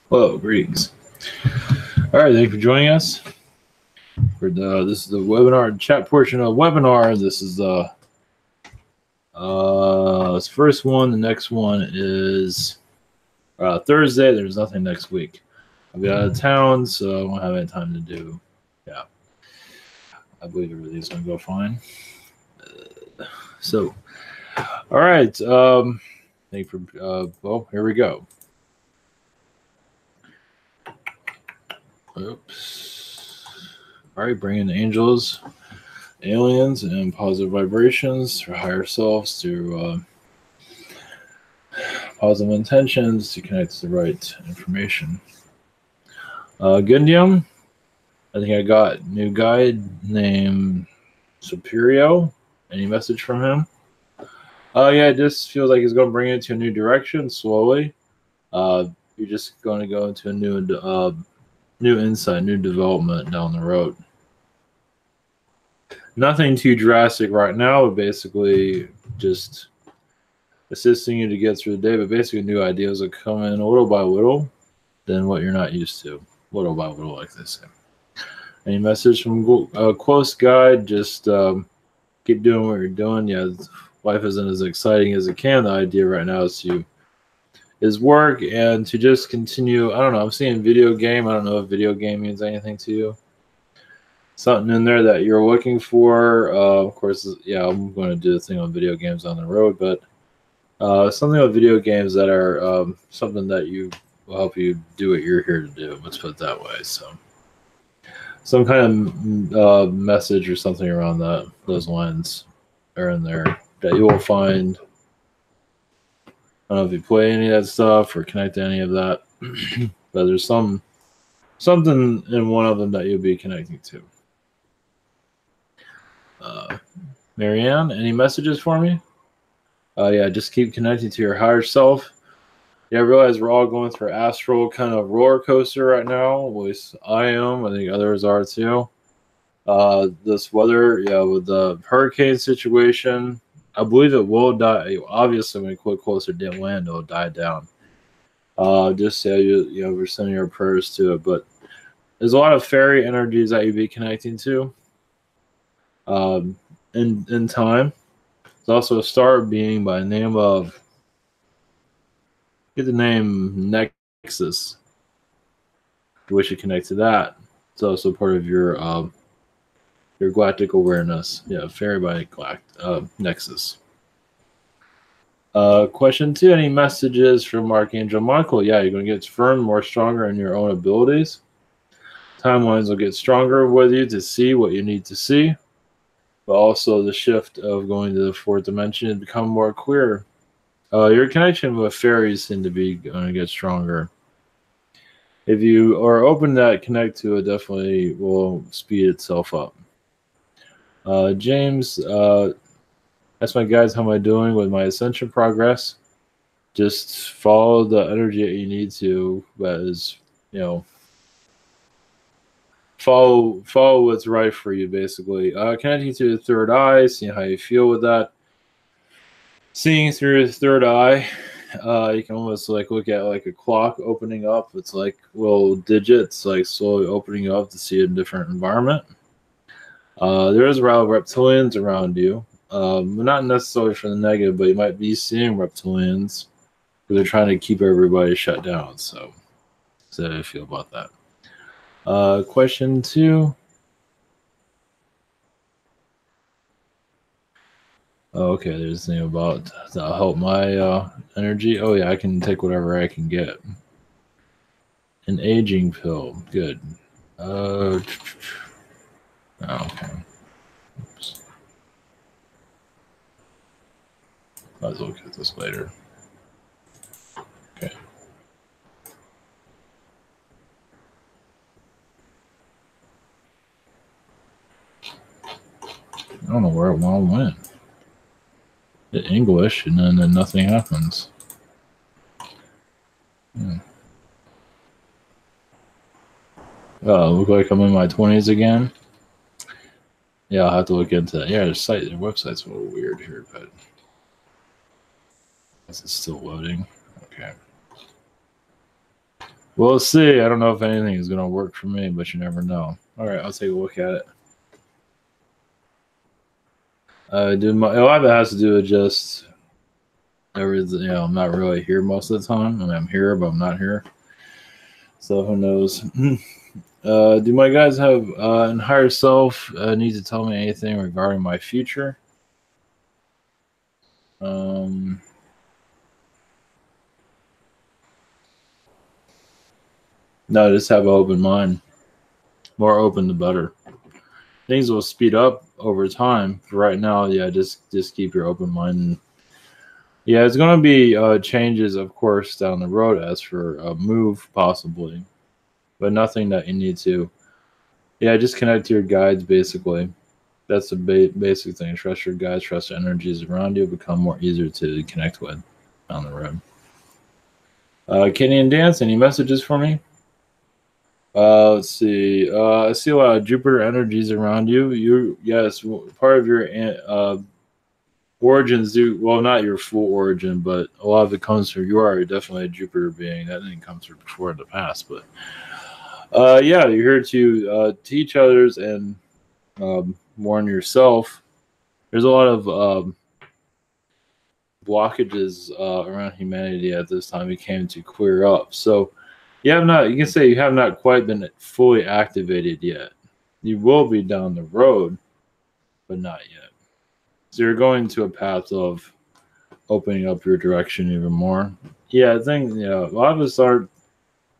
Hello, greetings. All right, thank you for joining us. This is the webinar chat portion of the webinar. This is the first one. The next one is Thursday. There's nothing next week. I'll be out of town, so I won't have any time to do. Yeah, I believe everything's gonna go fine. So, all right. Thank you for. Well, here we go. Oops. All right, bring in angels, aliens, and positive vibrations for higher selves through positive intentions to connect to the right information. Gundium, I think I got a new guide named Superio. Any message from him? Yeah, it just feels like he's going to bring it to a new direction slowly. You're just going to go into a new insight, new development down the road. Nothing too drastic right now, but basically just assisting you to get through the day. But basically, new ideas will come in little by little than what you're not used to. Little by little, like they say. Any message from a close guide? Just keep doing what you're doing. Yeah, life isn't as exciting as it can. The idea right now is work and to just continue. I don't know. I'm seeing video game. I don't know if video game means anything to you. Something in there that you're looking for. Of course, yeah, I'm going to do the thing on video games on the road, but something with video games that are something that will help you do what you're here to do. Let's put it that way. So, some kind of message or something around those lines are in there that you will find. I don't know if you play any of that stuff or connect to any of that, but there's something in one of them that you'll be connecting to. Marianne, any messages for me? Yeah, just keep connecting to your higher self. Yeah, I realize we're all going through astral kind of roller coaster right now. At least I am. I think others are too. This weather, yeah, with the hurricane situation, I believe it will die. Obviously, when you get closer to land, it'll die down. Just yeah, we're sending our prayers to it. But there's a lot of fairy energies that you'd be connecting to. In time. There's also a star being by the name of, get the name Nexus. You wish to connect to that. It's also part of your galactic awareness. Yeah, fairy by Nexus. Question 2, any messages from Archangel Michael? Yeah, you're going to get firm, more stronger in your own abilities. Timelines will get stronger with you to see what you need to see. But also the shift of going to the fourth dimension and become more clear. Your connection with fairies seem to be going to get stronger. If you are open to that, connect to it, definitely will speed itself up. James, ask my guides, how am I doing with my ascension progress? Just follow the energy that you need to. That is, follow what's right for you, basically. Connecting to the third eye, seeing how you feel with that. Seeing through the third eye, you can almost like look at like a clock opening up. It's like little digits, like slowly opening up to see a different environment. There is reptilians around you, not necessarily for the negative, but you might be seeing reptilians because they're trying to keep everybody shut down. So how do you feel about that? Question 2. Oh, okay, there's the thing about that'll help my energy. Oh yeah, I can take whatever I can get. An aging pill, good. Oh, okay. Oops. Might as well look at this later. Okay. I don't know where it all went. Hit English, and then nothing happens. Look like I'm in my 20s again. Yeah, I'll have to look into that. Yeah, the website's a little weird here, but is it still loading? Okay. We'll see. I don't know if anything is going to work for me, but you never know. All right, I'll take a look at it. A lot of it has to do with just everything. I'm not really here most of the time. I mean, I'm here, but I'm not here. So who knows? Do my guys have an higher self need to tell me anything regarding my future? No, just have an open mind. More open, the better. Things will speed up over time. For right now, yeah, just keep your open mind. And, yeah, it's going to be changes, of course, down the road as for a move, possibly, but nothing that you need to. Yeah, just connect to your guides, basically. That's the basic thing. Trust your guides, trust the energies around you, become more easier to connect with on the road. Kenny and Dance, any messages for me? Let's see. I see a lot of Jupiter energies around you. Yes, part of your origins do well, not your full origin, but a lot of it comes from you are definitely a Jupiter being. That didn't come through before in the past, but yeah, you're here to teach others and warn yourself. There's a lot of blockages around humanity at this time. It came to clear up. So you have not. You can say you have not quite been fully activated yet. You will be down the road, but not yet. So you're going to a path of opening up your direction even more. Yeah, I think a lot of us are.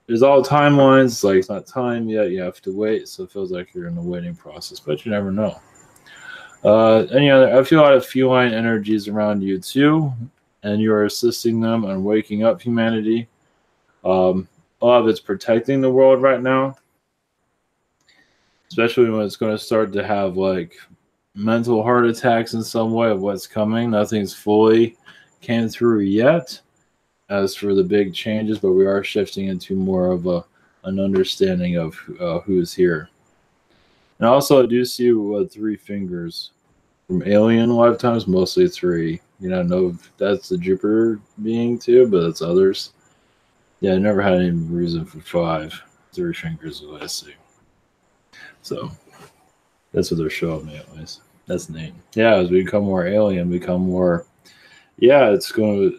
There's all timelines. Like it's not time yet. You have to wait. So it feels like you're in the waiting process, but you never know. Any other? I feel a lot of feline energies around you too, and you are assisting them on waking up humanity. A lot of it's protecting the world right now, especially when it's going to start to have like mental heart attacks in some way of what's coming. Nothing's fully came through yet as for the big changes, but we are shifting into more of an understanding of who's here. And also, I do see 3 fingers from alien lifetimes, mostly 3. You know if that's the Jupiter being too, but it's others. Yeah, I never had any reason for 5. 3 fingers is what I see. So that's what they're showing me at least. That's neat. Yeah, as we become more alien, become more. Yeah, it's slowly,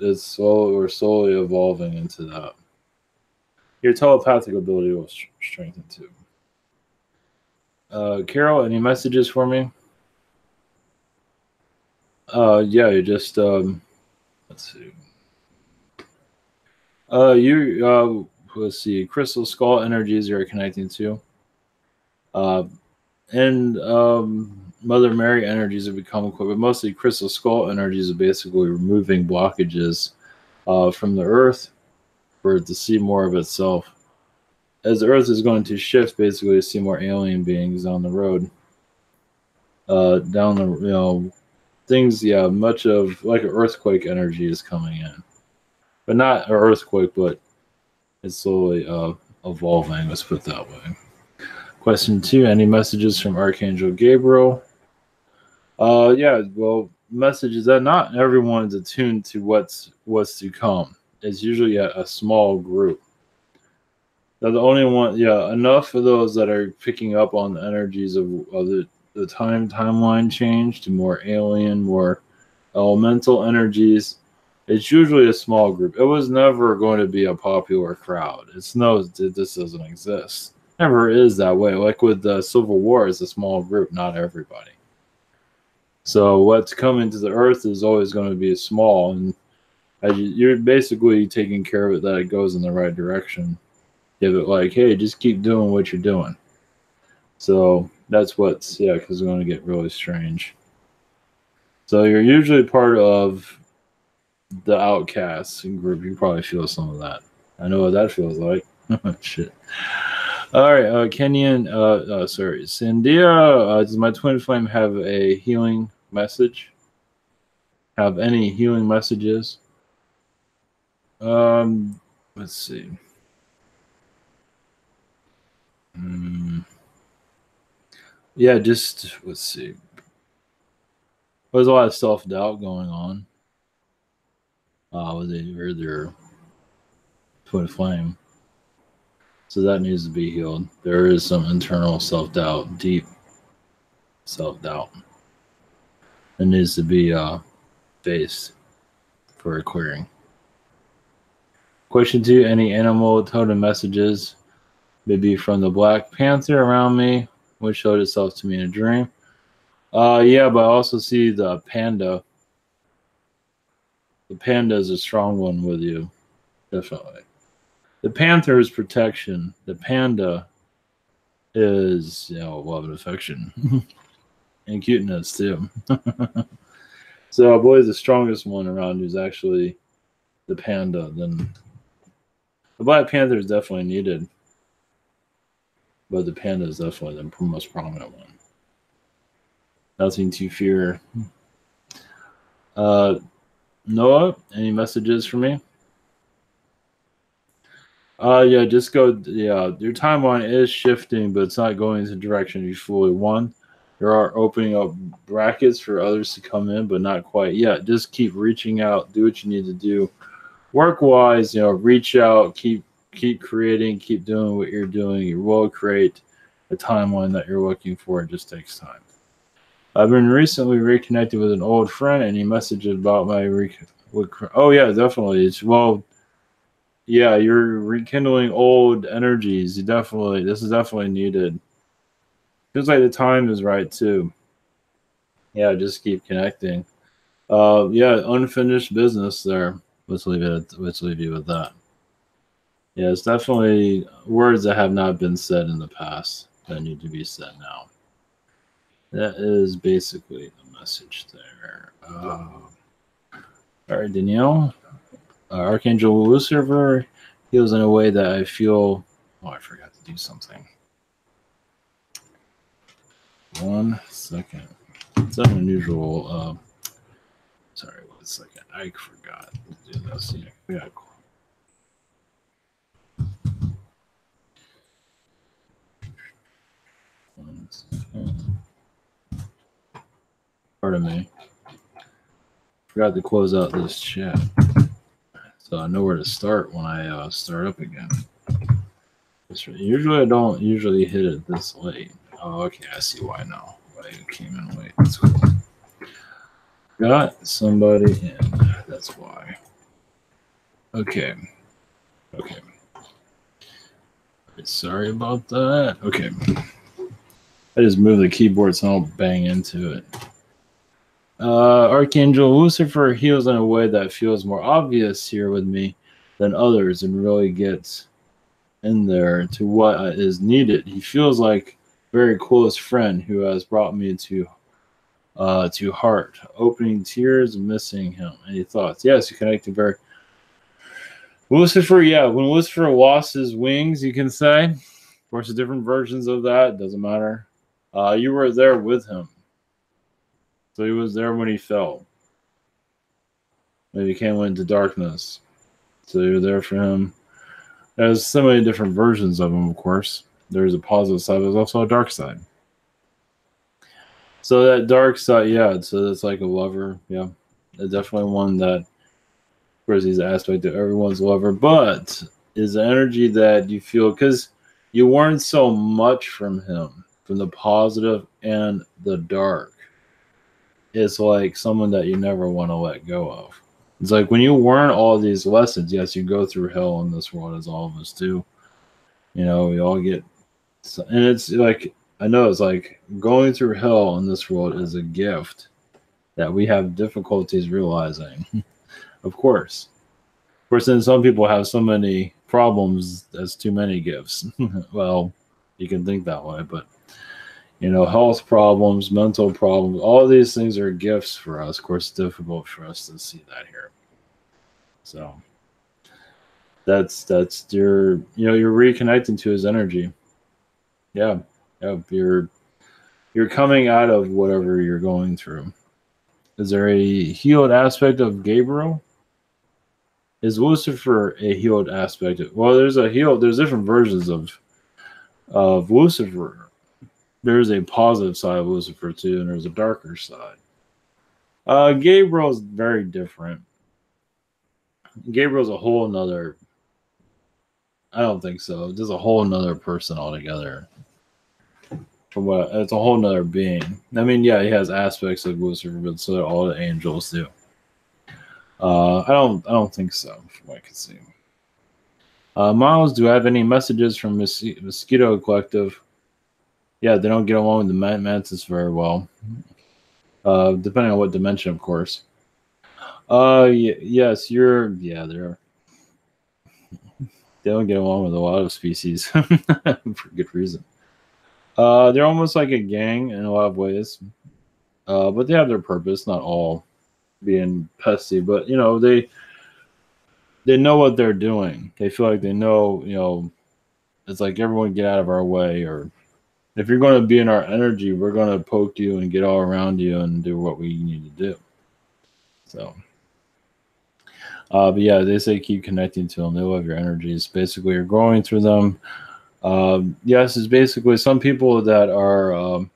we're slowly evolving into that. Your telepathic ability will strengthen too. Carol, any messages for me? Yeah, you just let's see. Let's see. Crystal skull energies you're connecting to. And Mother Mary energies have become quick, but mostly Crystal Skull energies are basically removing blockages from the Earth for it to see more of itself. As the Earth is going to shift, basically, to see more alien beings on the road, down the things. Yeah, much of like an earthquake energy is coming in, but not an earthquake, but it's slowly evolving. Let's put it that way. Question 2: any messages from Archangel Gabriel? Yeah, well, messages that not everyone's attuned to what's to come. It's usually a small group. They're the only one. Yeah, enough of those that are picking up on the energies of the timeline change to more alien, more elemental energies. It's usually a small group. It was never going to be a popular crowd. It's no, this doesn't exist. Never is that way. Like with the Civil War, it's a small group, not everybody. So what's coming to the earth is always going to be small, and you're basically taking care of it that it goes in the right direction. Give it like, hey, just keep doing what you're doing. So that's because it's going to get really strange. So you're usually part of the outcasts group. You probably feel some of that. I know what that feels like. Shit. All right, Kenyan. Sorry, Sandia. Does my twin flame have a healing message? Have any healing messages? Let's see. Yeah, just let's see. There's a lot of self-doubt going on. With their twin flame. So that needs to be healed. There is some internal self-doubt, deep self-doubt. It needs to be faced for a clearing. Question 2, any animal totem messages, maybe from the Black Panther around me, which showed itself to me in a dream? Yeah, but I also see the panda. The panda is a strong one with you, definitely. The panther is protection. The panda is, love and affection. And cuteness, too. So, I believe the strongest one around you is actually the panda. Then the Black Panther is definitely needed, but the panda is definitely the most prominent one. Nothing to fear. Noah, any messages for me? Yeah, just go. Yeah, your timeline is shifting, but it's not going in the direction you fully want. There are opening up brackets for others to come in, but not quite yet. Just keep reaching out. Do what you need to do. Work-wise, reach out. Keep creating. Keep doing what you're doing. You will create the timeline that you're looking for. It just takes time. I've been recently reconnected with an old friend. Any messages about my oh yeah, definitely. Yeah, you're rekindling old energies. This is definitely needed. Feels like the time is right too. Yeah, just keep connecting. Yeah, unfinished business there. Let's leave you with that. Yeah, it's definitely words that have not been said in the past that need to be said now. That is basically the message there. All right, Danielle. Archangel Lucifer heals in a way that I feel. Oh, I forgot to do something. 1 second. It's an unusual. Sorry, 1 second. I forgot to do this. Yeah. Pardon me. Forgot to close out this chat, so I know where to start when I start up again. Usually I don't usually hit it this late. Oh, okay, I see why now. Why you came in late. That's cool. Got somebody in. That's why. Okay. Sorry about that. Okay. I just moved the keyboard so I don't bang into it. Archangel Lucifer heals in a way that feels more obvious here with me than others and really gets in there to what is needed. He feels like a very close friend who has brought me to heart, opening tears and missing him. Any thoughts? Yes, you connected very. Lucifer, yeah, when Lucifer lost his wings, you can say. Of course, there's different versions of that. Doesn't matter. You were there with him. So he was there when he fell. And he came into darkness. So you were there for him. There's so many different versions of him, of course. There's a positive side, but there's also a dark side. So that dark side, yeah, so it's like a lover, yeah. It's definitely one that, of course, he's an aspect of everyone's lover, but is the energy that you feel, because you learned so much from him, from the positive and the dark. It's like someone that you never want to let go of. It's like when you learn all these lessons, yes, you go through hell in this world, as all of us do. We all get, and it's like, I know it's like going through hell in this world is a gift that we have difficulties realizing. Of course, then some people have so many problems, that's too many gifts. Well, you can think that way, but health problems, mental problems, all these things are gifts for us. Of course, it's difficult for us to see that here. So that's you're reconnecting to his energy. Yeah. You're coming out of whatever you're going through. Is there a healed aspect of Gabriel? Is Lucifer a healed aspect? Well, there's different versions of Lucifer. There's a positive side of Lucifer too, and there's a darker side. Gabriel's very different. Gabriel's a whole nother I don't think so. There's a whole nother person altogether. From what it's a whole nother being. I mean, yeah, he has aspects of Lucifer, but so do all the angels do. I don't think so, from what I can see. Miles, do I have any messages from Mosquito Collective? Yeah, they don't get along with the mantis very well. Depending on what dimension, of course. Yes, they're they don't get along with a lot of species for good reason. They're almost like a gang in a lot of ways, but they have their purpose. Not all being pesty, but they know what they're doing. They feel like they know. It's like everyone get out of our way, or if you're going to be in our energy, we're going to poke you and get all around you and do what we need to do. So. But yeah, they say keep connecting to them. They love your energies. Basically, you're growing through them. Yes, it's basically some people that are, at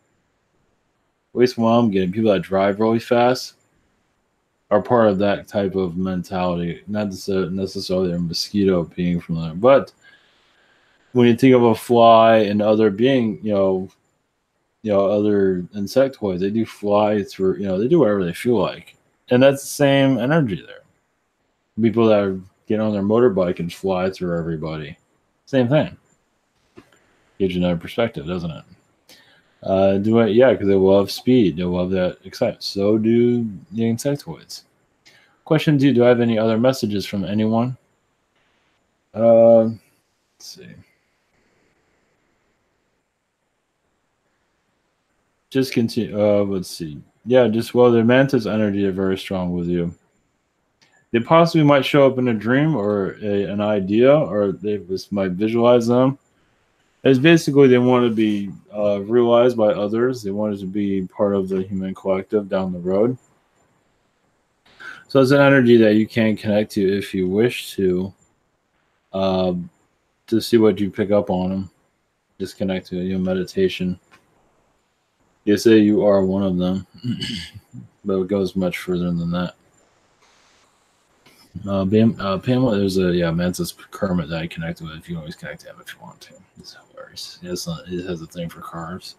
least what I'm getting, people that drive really fast are part of that type of mentality. Not necessarily a mosquito being from there, but when you think of a fly and other being, other insectoids, they do fly through. They do whatever they feel like, and that's the same energy there. People that are getting on their motorbike and fly through everybody, same thing. Gives you another perspective, doesn't it? Do it, yeah, because they love speed. They love that excitement. So do the insectoids. Question 2: do I have any other messages from anyone? Let's see. Just continue. Let's see. Yeah, the mantis energy are very strong with you. They possibly might show up in a dream or an idea, or they just might visualize them. It's basically they want to be realized by others. They want to be part of the human collective down the road. So it's an energy that you can connect to if you wish uh, to see what you pick up on them. Just connect to meditation. You say you are one of them, but it goes much further than that. Pamela, there's a Mantis Kermit that I connected with. You can always connect to him if you want to. It's hilarious. It has a thing for cars.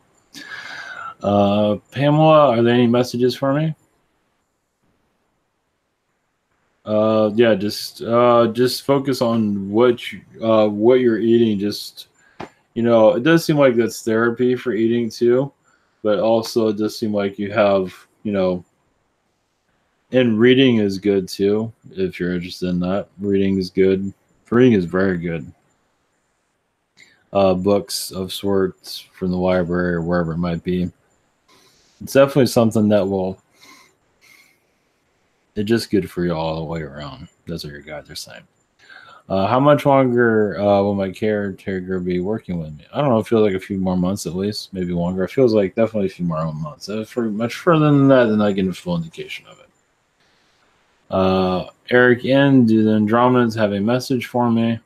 Pamela, are there any messages for me? Yeah, just focus on what you're eating. Just it does seem like that's therapy for eating too, but also it does seem like you have and reading is good too if you're interested in that. Reading is good. Reading is very good. Books of sorts from the library or wherever it might be. It's definitely something that will. It's just good for you all the way around. That's what your guides are saying. How much longer will my caretaker be working with me? I don't know. It feels like a few more months at least, maybe longer. It feels like definitely a few more months. For much further than that, then I get a full indication of it. Eric N, do the Andromedans have a message for me?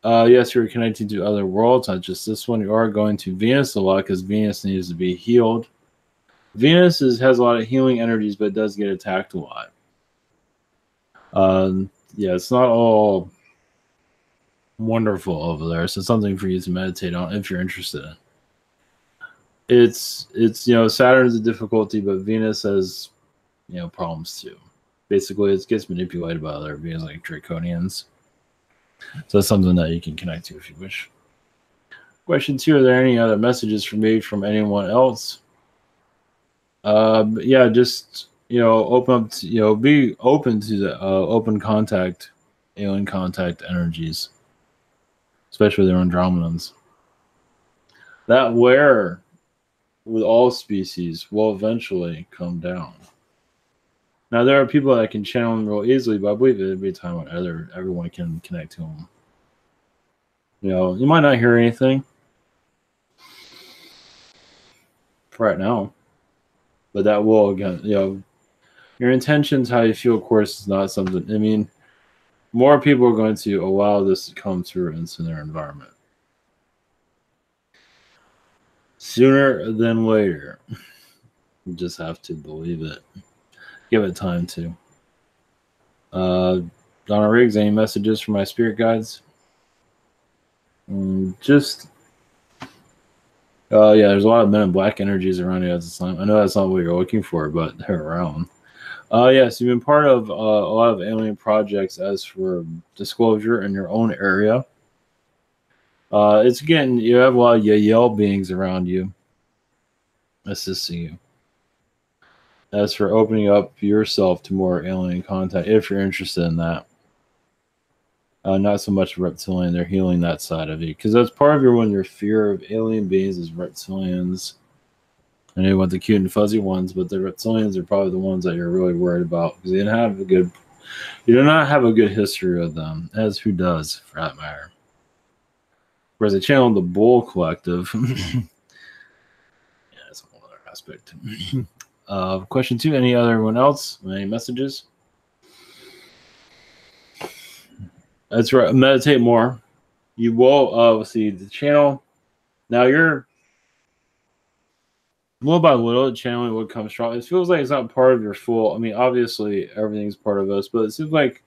Yes, you're connecting to other worlds, not just this one. You are going to Venus a lot because Venus needs to be healed. Venus has a lot of healing energies, but it does get attacked a lot. Yeah, it's not all wonderful over there. So it's something for you to meditate on if you're interested in. It's Saturn's a difficulty, but Venus has problems too. Basically, it gets manipulated by other beings like Draconians. So that's something that you can connect to if you wish. Question 2: are there any other messages for me from anyone else? Yeah, just open up to, be open to the open contact, alien contact energies, especially their Andromedans. That wear with all species will eventually come down. Now there are people that can channel them real easily, but I believe there'll be a time when everyone can connect to them. You might not hear anything for right now, but that will again, your intentions, how you feel, of course, is not something. I mean, more people are going to allow this to come through into their environment sooner than later. You just have to believe it. Give it time to. Donna Riggs, any messages for my spirit guides? Just yeah, there's a lot of Men in Black energies around you at this time. I know that's not what you're looking for, but they're around. Yes, you've been part of a lot of alien projects. As for disclosure in your own area, it's again you have a lot of Yael beings around you, assisting you. As for opening up yourself to more alien contact, if you're interested in that, not so much reptilian, they're healing that side of you because that's part of your fear of alien beings is reptilians. I know you want the cute and fuzzy ones, but the reptilians are probably the ones that you're really worried about because you do not have a good history of them, as who does for that matter. Whereas I channeled the Bull Collective. Yeah, that's a whole other aspect. Question 2. Anyone else? Any messages? That's right. Meditate more. You will see the channel. Now you're little by little, channeling would come strong. It feels like it's not part of your full. I mean, obviously everything's part of us, but it seems like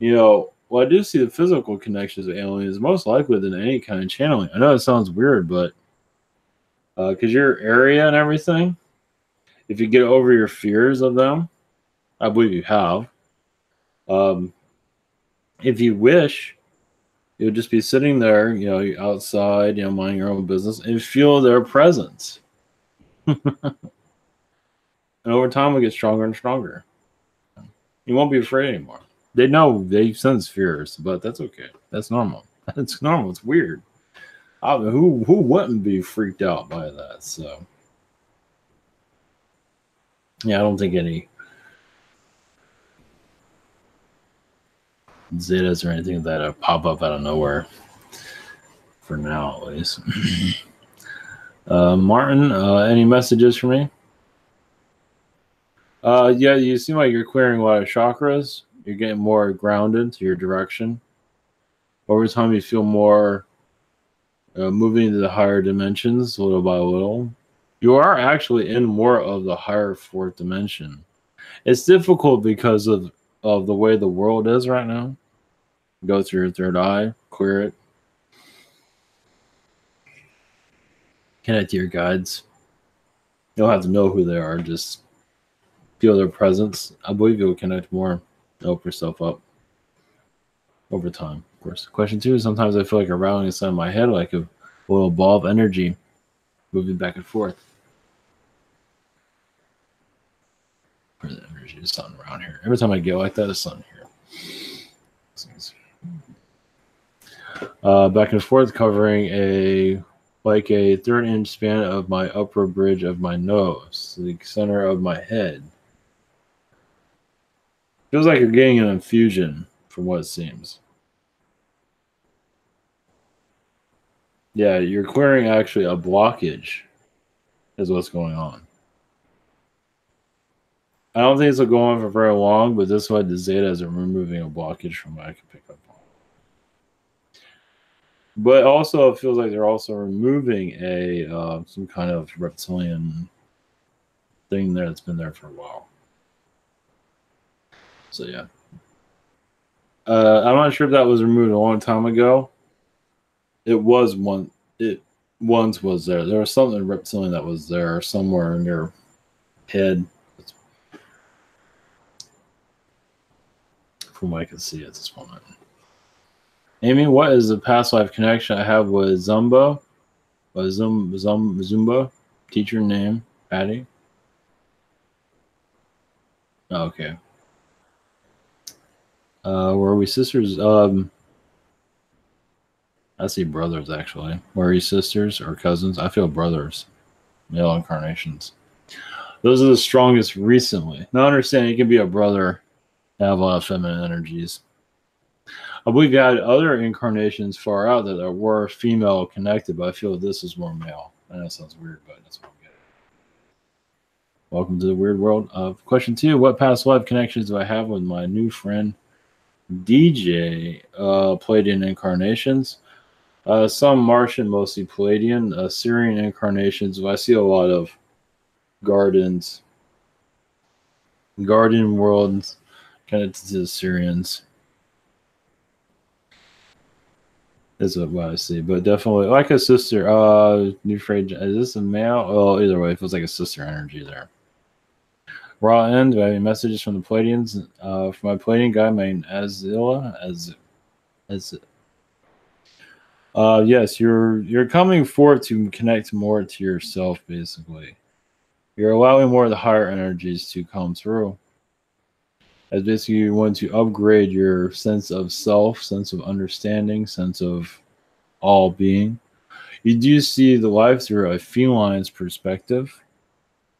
well, I do see the physical connections of aliens most likely than any kind of channeling. I know it sounds weird, but because your area and everything, if you get over your fears of them, I believe you have. Um, if you wish, you would just be sitting there, outside, minding your own business, and feel their presence. And over time, we get stronger and stronger. You won't be afraid anymore. They know they sense fears, but that's okay. That's normal. That's normal. It's weird. I mean, who wouldn't be freaked out by that? So, yeah, I don't think any Zetas or anything that pop up out of nowhere for now, at least. Martin, any messages for me? Yeah, you seem like you're clearing a lot of chakras. You're getting more grounded to your direction. Over time, you feel more moving into the higher dimensions little by little. You are actually in more of the higher fourth dimension. It's difficult because of the way the world is right now. Go through your third eye, clear it, connect to your guides. You don't have to know who they are, just feel their presence. I believe you'll connect more, open yourself up over time, of course. Question 2 is sometimes I feel like a rattling inside my head, like a little ball of energy moving back and forth. Where's the energy? There's something around here. Every time I get like that, there's something here. Back and forth, covering a 3-inch span of my upper bridge of my nose, the center of my head. Feels like you're getting an infusion, from what it seems. Yeah, you're clearing actually a blockage, is what's going on. I don't think this will go on for very long, but this way the Zetas are removing a blockage from what I can pick up on. But also, it feels like they're also removing some kind of reptilian thing there that's been there for a while. So yeah, I'm not sure if that was removed a long time ago. It was one. It once was there. There was something reptilian that was there somewhere in your head, from what I can see at this moment. Amy, what is the past life connection I have with Zumba? Zumba? Teacher name? Patty? Oh, okay. Were we sisters? I see brothers, actually. Were you sisters or cousins? I feel brothers. Male incarnations. Those are the strongest recently. Now, understand you can be a brother and have a lot of feminine energies. I believe you had other incarnations far out that were female connected, but I feel this is more male. I know that sounds weird, but that's what I'm getting. Welcome to the weird world. Question 2: what past life connections do I have with my new friend DJ? Palladian incarnations. Some Martian, mostly Palladian. Syrian incarnations. I see a lot of guardian worlds connected to the Syrians. Is what I see. But definitely like a sister. New phrase. Is this a male? Oh, either way, it feels like a sister energy there. Raw end. Do I have any messages from the Palladians? For my Palladian guy, my Azilla, as yes, you're coming forward to connect more to yourself. Basically, you're allowing more of the higher energies to come through. As basically you want to upgrade your sense of self, sense of understanding, sense of all being. You do see the life through a feline's perspective,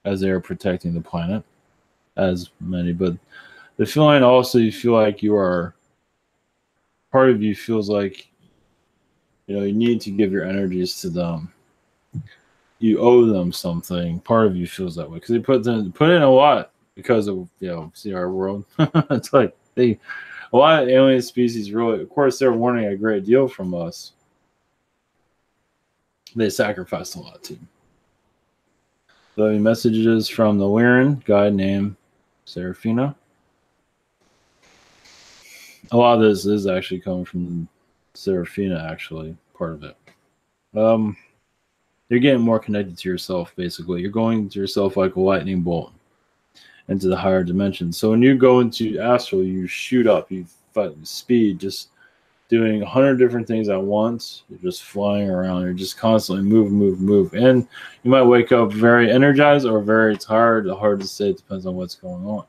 as they are protecting the planet, as many. But the feline also, you feel like you are part of you feels like you need to give your energies to them. You owe them something. Part of you feels that way because they put in a lot because of see our world. It's like a lot of alien species really, of course, they're wanting a great deal from us. They sacrificed a lot too. So messages from the Lyran guy named Seraphina. A lot of this is actually coming from Seraphina, actually, part of it. You're getting more connected to yourself, basically. You're going to yourself like a lightning bolt into the higher dimensions. So when you go into astral, you shoot up, you fight with speed, just doing 100 different things at once. You're just flying around. You're just constantly move. And you might wake up very energized or very tired. Hard to say. It depends on what's going on.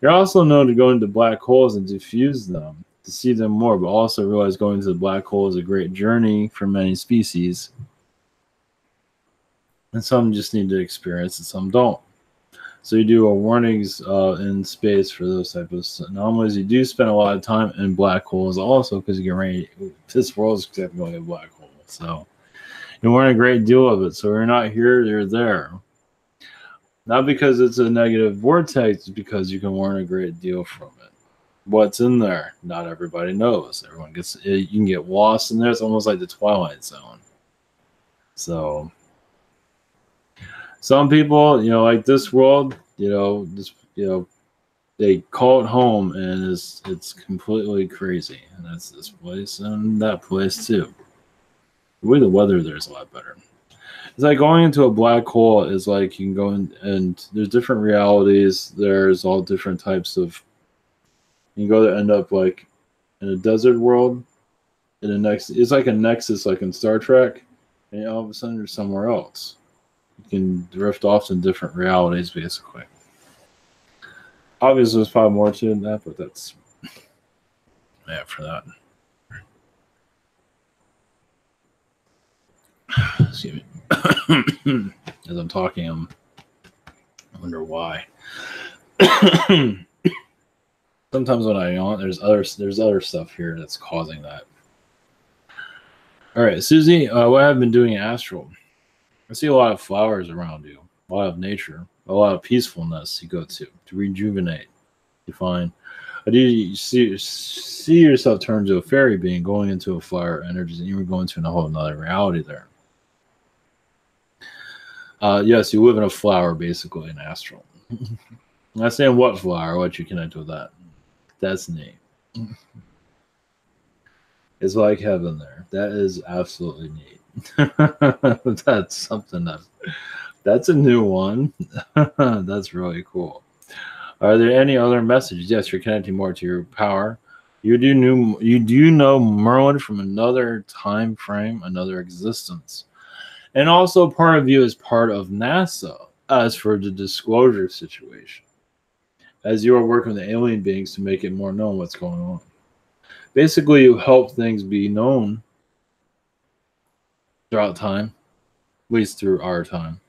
You're also known to go into black holes and diffuse them, to see them more, but also realize going to the black hole is a great journey for many species. And some just need to experience it, some don't. So you do a warnings in space for those type of anomalies. You do spend a lot of time in black holes also because you get ready. This world is technically a black hole. So you learn a great deal of it. So you're not here, you're there. Not because it's a negative vortex, it's because you can learn a great deal from it. What's in there? Not everybody knows. Everyone gets you can get lost in there. It's almost like the Twilight Zone. So some people, like this world, they call it home, and it's completely crazy. And that's this place and that place too. The way the weather there is a lot better. It's like going into a black hole is like you can go in and there's different realities. There's all different types of. You can go to end up like in a desert world. In the next, it's like a nexus, like in Star Trek, and all of a sudden you're somewhere else. You can drift off to different realities, basically. Obviously, there's probably more to that, but that's for that. Excuse me. As I'm talking, I wonder why. Sometimes when I yawn, there's other stuff here that's causing that. All right, Susie, what I've been doing in astral. I see a lot of flowers around you, a lot of nature, a lot of peacefulness you go to rejuvenate, to find. I do see yourself turn to a fairy being, going into a flower energy, and you're going to a whole another reality there. Yes, you live in a flower, basically, in astral. I'm not saying what flower, what you connect with that. That's neat. It's like heaven there. That is absolutely neat. That's something that's a new one. That's really cool. Are there any other messages? Yes, you're connecting more to your power. You do know Merlin from another time frame, another existence. And also part of you is part of NASA as for the disclosure situation. As you are working with the alien beings to make it more known what's going on. Basically, you help things be known throughout time, at least through our time,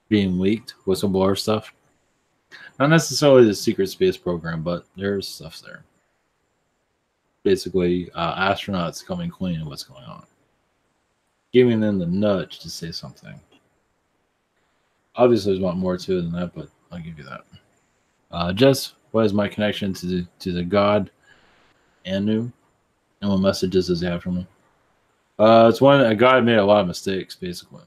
being leaked, whistleblower stuff. Not necessarily the secret space program, but there's stuff there. Basically, astronauts coming clean of what's going on. Giving them the nudge to say something. Obviously, there's a lot more to it than that, but I'll give you that. Jess, what is my connection to the god Anu? And what messages does he have for me? It's when a guy made a lot of mistakes, basically.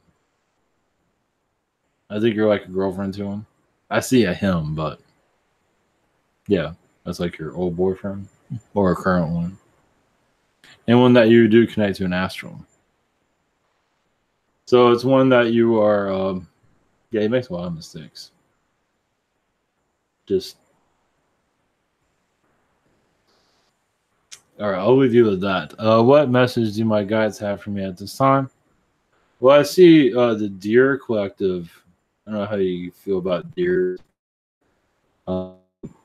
I think you're like a girlfriend to him. I see a him, but yeah, that's like your old boyfriend or a current one. and one that you do connect to an astral. So it's one that you are, yeah, he makes a lot of mistakes. Just, all right, I'll leave you with that. What message do my guides have for me at this time? Well, I see the deer collective. I don't know how you feel about deer.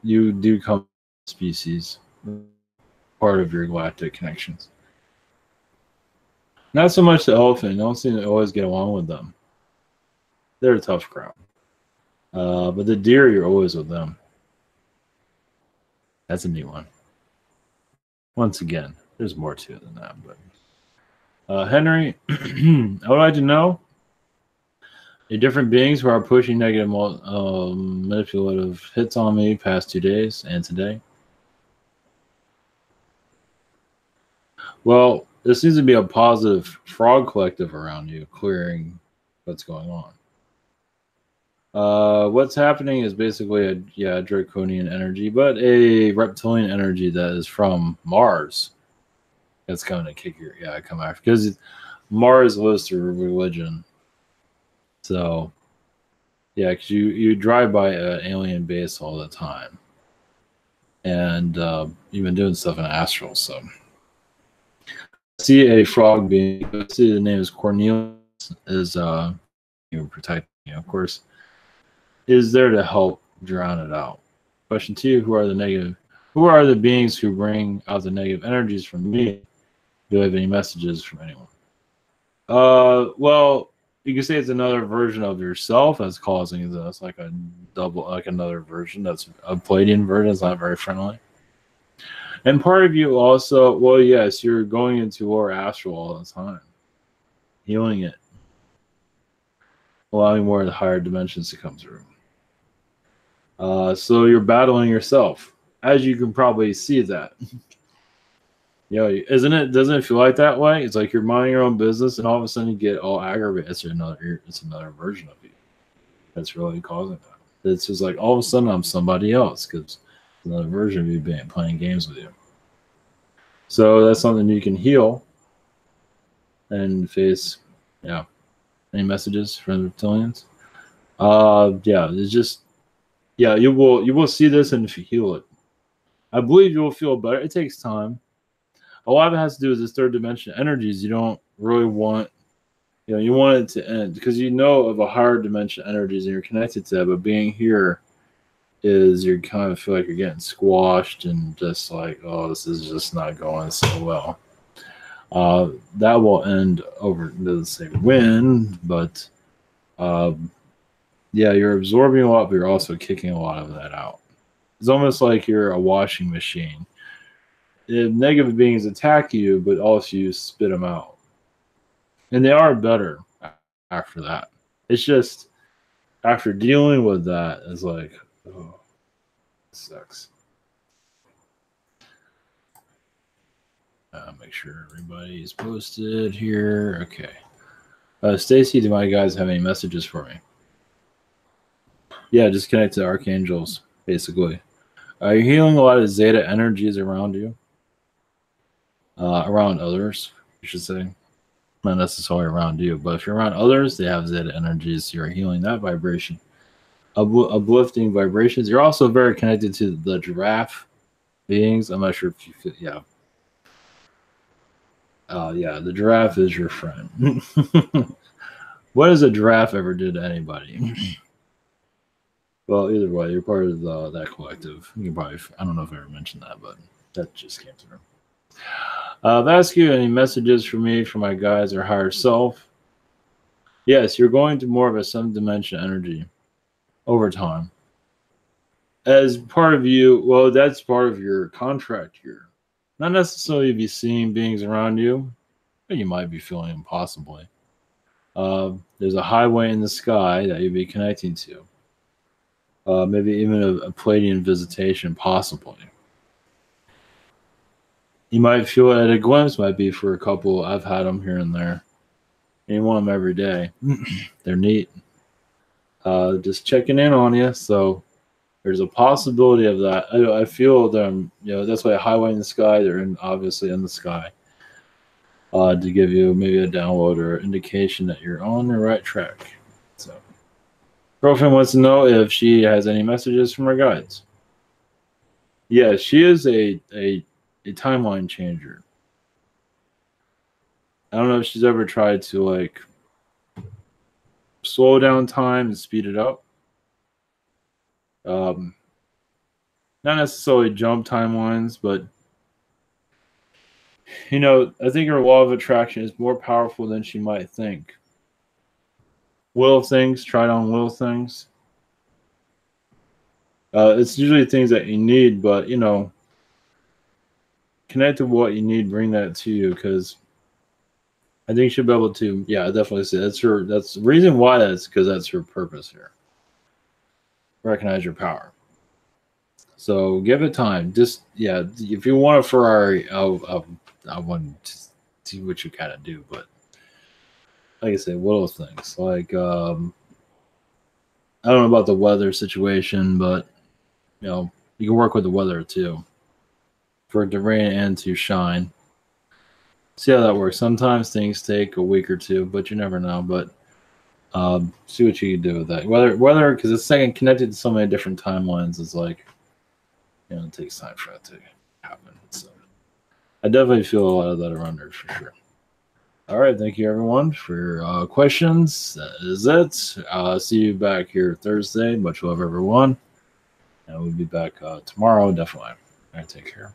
You do come species, part of your galactic connections. Not so much the elephant. You don't seem to always get along with them. They're a tough crowd. But the deer, you're always with them. That's a neat one. Once again, there's more to it than that. But Henry, I would like to know the different beings who are pushing negative manipulative hits on me past 2 days and today. Well, there seems to be a positive frog collective around you, clearing what's going on. What's happening is basically a draconian energy, but a reptilian energy that is from Mars. That's coming to kick your come after, because Mars lives through religion. So yeah, because you drive by an alien base all the time, and you've been doing stuff in astral. So I see a frog being. I see the name is Cornelius. Is protecting you, of course. Is there to help drown it out. Question 2: Who are the beings who bring out the negative energies from me? Do I have any messages from anyone? Well, you can say it's another version of yourself that's causing this, like another version that's a Palladian version. It's not very friendly. And part of you also, well, yes, you're going into lower astral all the time, healing it, allowing more of the higher dimensions to come through. So you're battling yourself, as you can probably see that. Doesn't it feel like that way? It's like you're minding your own business, and all of a sudden you get all aggravated. It's another version of you that's really causing that. It's just like all of a sudden I'm somebody else because another version of you playing games with you. So that's something you can heal and face. Yeah. Any messages from the reptilians? It's just you will see this, and if you heal it, I believe you will feel better. It takes time. A lot of it has to do with this third dimension energies. You don't really want, you want it to end because you know of a higher dimension energies and you're connected to that. But being here is you kind of feel like you're getting squashed and just like, oh, this is just not going so well. That will end over, it doesn't say when, but you're absorbing a lot, but you're also kicking a lot of that out. It's almost like you're a washing machine. If negative beings attack you, but also you spit them out. And they are better after that. It's just, after dealing with that, it's like, oh, it sucks. Make sure everybody's posted here. Okay. Stacy, do my guys have any messages for me? Yeah, just connect to archangels, basically. You're healing a lot of zeta energies around you. Around others, you should say. Not necessarily around you, but if you're around others, they have zeta energies. You're healing that vibration. Uplifting vibrations. You're also very connected to the giraffe beings. I'm not sure if you feel, the giraffe is your friend. What has a giraffe ever did to anybody? Well, either way, you're part of that collective. You can probably, I don't know if I ever mentioned that, but that just came through. I've asked you any messages for me, for my guides or higher self. Yes, you're going to more of a 7th dimension energy over time. As part of you, well, that's part of your contract here. Not necessarily be seeing beings around you, but you might be feeling them possibly. There's a highway in the sky that you'll be connecting to. Maybe even a Palladian visitation, possibly. You might feel it at a glimpse, might be for a couple. I've had them here and there. And you want them every day. They're neat. Just checking in on you. So there's a possibility of that. I feel them, that's why a highway in the sky, they're obviously in the sky. to give you maybe a download or indication that you're on the right track. So, girlfriend wants to know if she has any messages from her guides. Yeah, she is a timeline changer. I don't know if she's ever tried to like slow down time and speed it up. Um, Not necessarily jump timelines, but I think her law of attraction is more powerful than she might think. Will things, try on will things. It's usually things that you need, but connect to what you need, bring that to you, because I think she'll be able to. Yeah, I definitely say that's her. That's the reason why. That's because that's her purpose here. Recognize your power. So give it time. Just if you want a Ferrari, I want to see what you kind of do, but like I say, little things like I don't know about the weather situation, but you can work with the weather too for it to rain and to shine. See how that works. Sometimes things take a week or two, but you never know. But see what you can do with that. Weather, because it's second connected to so many different timelines. Is like it takes time for that to happen. So I definitely feel a lot of that around her for sure. All right, thank you everyone for your questions. That is it. See you back here Thursday. Much love, everyone. And we'll be back tomorrow, definitely. All right, take care.